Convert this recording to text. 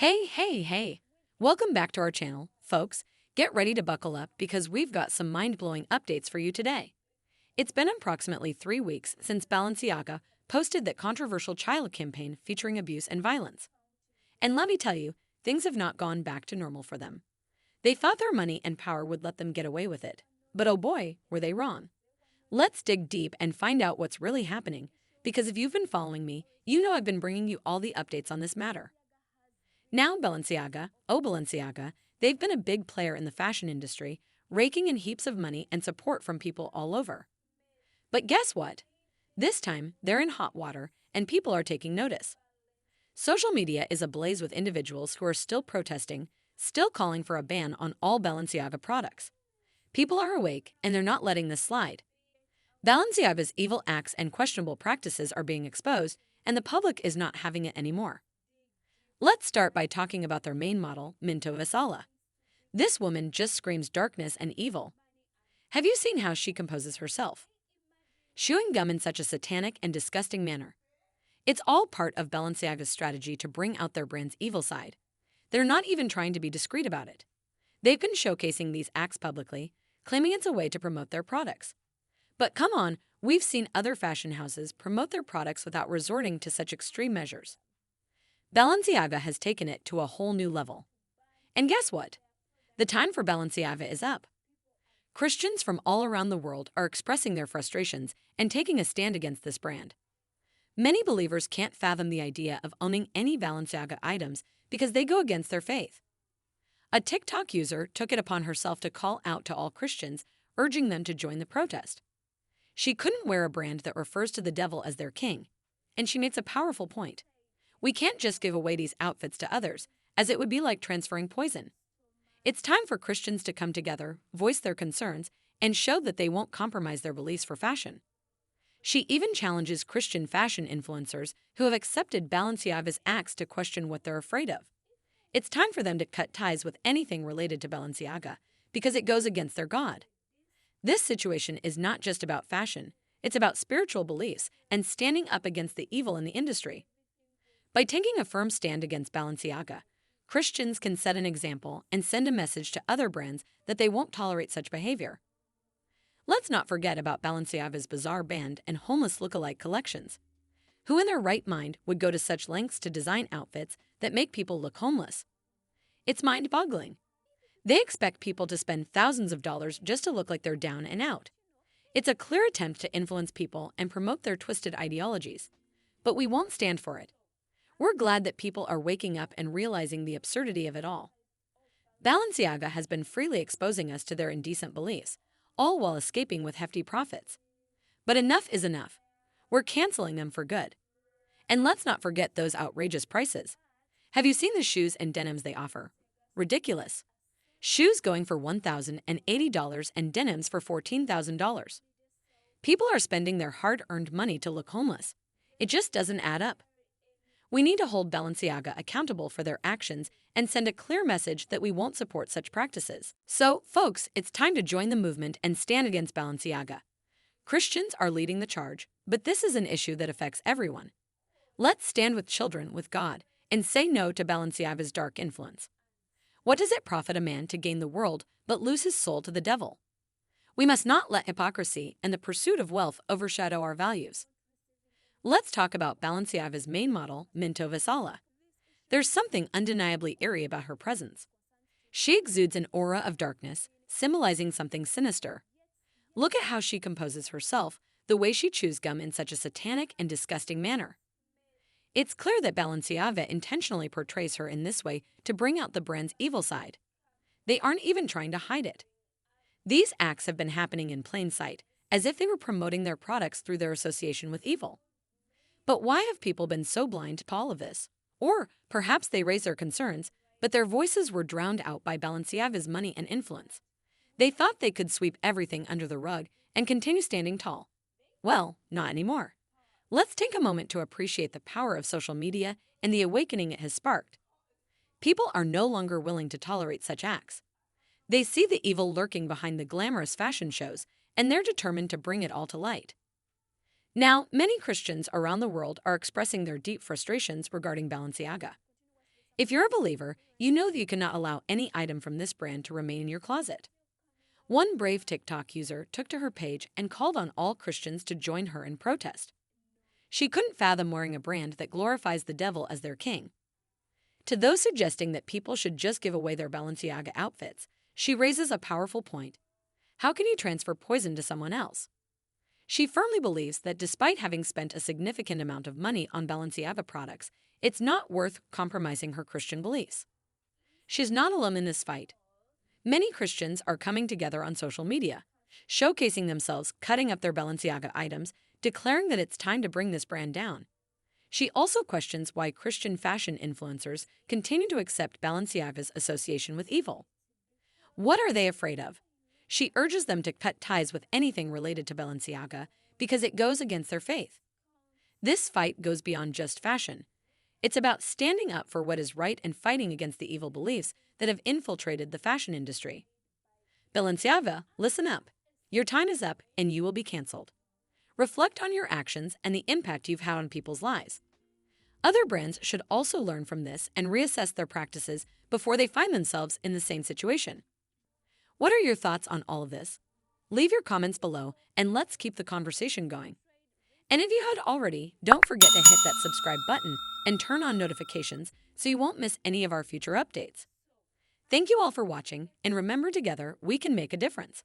Hey. Welcome back to our channel, folks. Get ready to buckle up because we've got some mind-blowing updates for you today. It's been approximately 3 weeks since Balenciaga posted that controversial child campaign featuring abuse and violence. And let me tell you, things have not gone back to normal for them. They thought their money and power would let them get away with it. But oh boy, were they wrong. Let's dig deep and find out what's really happening, because if you've been following me, you know I've been bringing you all the updates on this matter. Now Balenciaga, they've been a big player in the fashion industry, raking in heaps of money and support from people all over. But guess what? This time, they're in hot water and people are taking notice. Social media is ablaze with individuals who are still protesting, still calling for a ban on all Balenciaga products. People are awake and they're not letting this slide. Balenciaga's evil acts and questionable practices are being exposed, and the public is not having it anymore. Let's start by talking about their main model, Minto Vasala. This woman just screams darkness and evil. Have you seen how she composes herself? Chewing gum in such a satanic and disgusting manner. It's all part of Balenciaga's strategy to bring out their brand's evil side. They're not even trying to be discreet about it. They've been showcasing these acts publicly, claiming it's a way to promote their products. But come on, we've seen other fashion houses promote their products without resorting to such extreme measures. Balenciaga has taken it to a whole new level. And guess what? The time for Balenciaga is up. Christians from all around the world are expressing their frustrations and taking a stand against this brand. Many believers can't fathom the idea of owning any Balenciaga items because they go against their faith. A TikTok user took it upon herself to call out to all Christians, urging them to join the protest. She couldn't wear a brand that refers to the devil as their king, and she makes a powerful point. We can't just give away these outfits to others, as it would be like transferring poison. It's time for Christians to come together, voice their concerns, and show that they won't compromise their beliefs for fashion. She even challenges Christian fashion influencers who have accepted Balenciaga's acts to question what they're afraid of. It's time for them to cut ties with anything related to Balenciaga, because it goes against their God. This situation is not just about fashion, it's about spiritual beliefs and standing up against the evil in the industry. By taking a firm stand against Balenciaga, Christians can set an example and send a message to other brands that they won't tolerate such behavior. Let's not forget about Balenciaga's bizarre band and homeless lookalike collections. Who in their right mind would go to such lengths to design outfits that make people look homeless? It's mind-boggling. They expect people to spend thousands of dollars just to look like they're down and out. It's a clear attempt to influence people and promote their twisted ideologies. But we won't stand for it. We're glad that people are waking up and realizing the absurdity of it all. Balenciaga has been freely exposing us to their indecent beliefs, all while escaping with hefty profits. But enough is enough. We're canceling them for good. And let's not forget those outrageous prices. Have you seen the shoes and denims they offer? Ridiculous. Shoes going for $1,080 and denims for $14,000. People are spending their hard-earned money to look homeless. It just doesn't add up. We need to hold Balenciaga accountable for their actions and send a clear message that we won't support such practices. So, folks, it's time to join the movement and stand against Balenciaga. Christians are leading the charge, but this is an issue that affects everyone. Let's stand with children, with God, and say no to Balenciaga's dark influence. What does it profit a man to gain the world but lose his soul to the devil? We must not let hypocrisy and the pursuit of wealth overshadow our values. Let's talk about Balenciaga's main model, Minto Vasala. There's something undeniably eerie about her presence. She exudes an aura of darkness, symbolizing something sinister. Look at how she composes herself, the way she chews gum in such a satanic and disgusting manner. It's clear that Balenciaga intentionally portrays her in this way to bring out the brand's evil side. They aren't even trying to hide it. These acts have been happening in plain sight, as if they were promoting their products through their association with evil. But why have people been so blind to all of this? Or perhaps they raised their concerns, but their voices were drowned out by Balenciaga's money and influence. They thought they could sweep everything under the rug and continue standing tall. Well, not anymore. Let's take a moment to appreciate the power of social media and the awakening it has sparked. People are no longer willing to tolerate such acts. They see the evil lurking behind the glamorous fashion shows, and they're determined to bring it all to light. Now, many Christians around the world are expressing their deep frustrations regarding Balenciaga. If you're a believer, you know that you cannot allow any item from this brand to remain in your closet. One brave TikTok user took to her page and called on all Christians to join her in protest. She couldn't fathom wearing a brand that glorifies the devil as their king. To those suggesting that people should just give away their Balenciaga outfits, she raises a powerful point. How can you transfer poison to someone else? She firmly believes that despite having spent a significant amount of money on Balenciaga products, it's not worth compromising her Christian beliefs. She's not alone in this fight. Many Christians are coming together on social media, showcasing themselves cutting up their Balenciaga items, declaring that it's time to bring this brand down. She also questions why Christian fashion influencers continue to accept Balenciaga's association with evil. What are they afraid of? She urges them to cut ties with anything related to Balenciaga because it goes against their faith. This fight goes beyond just fashion. It's about standing up for what is right and fighting against the evil beliefs that have infiltrated the fashion industry. Balenciaga, listen up. Your time is up and you will be canceled. Reflect on your actions and the impact you've had on people's lives. Other brands should also learn from this and reassess their practices before they find themselves in the same situation. What are your thoughts on all of this? Leave your comments below and let's keep the conversation going. And if you had already, don't forget to hit that subscribe button and turn on notifications so you won't miss any of our future updates. Thank you all for watching, and remember, together we can make a difference.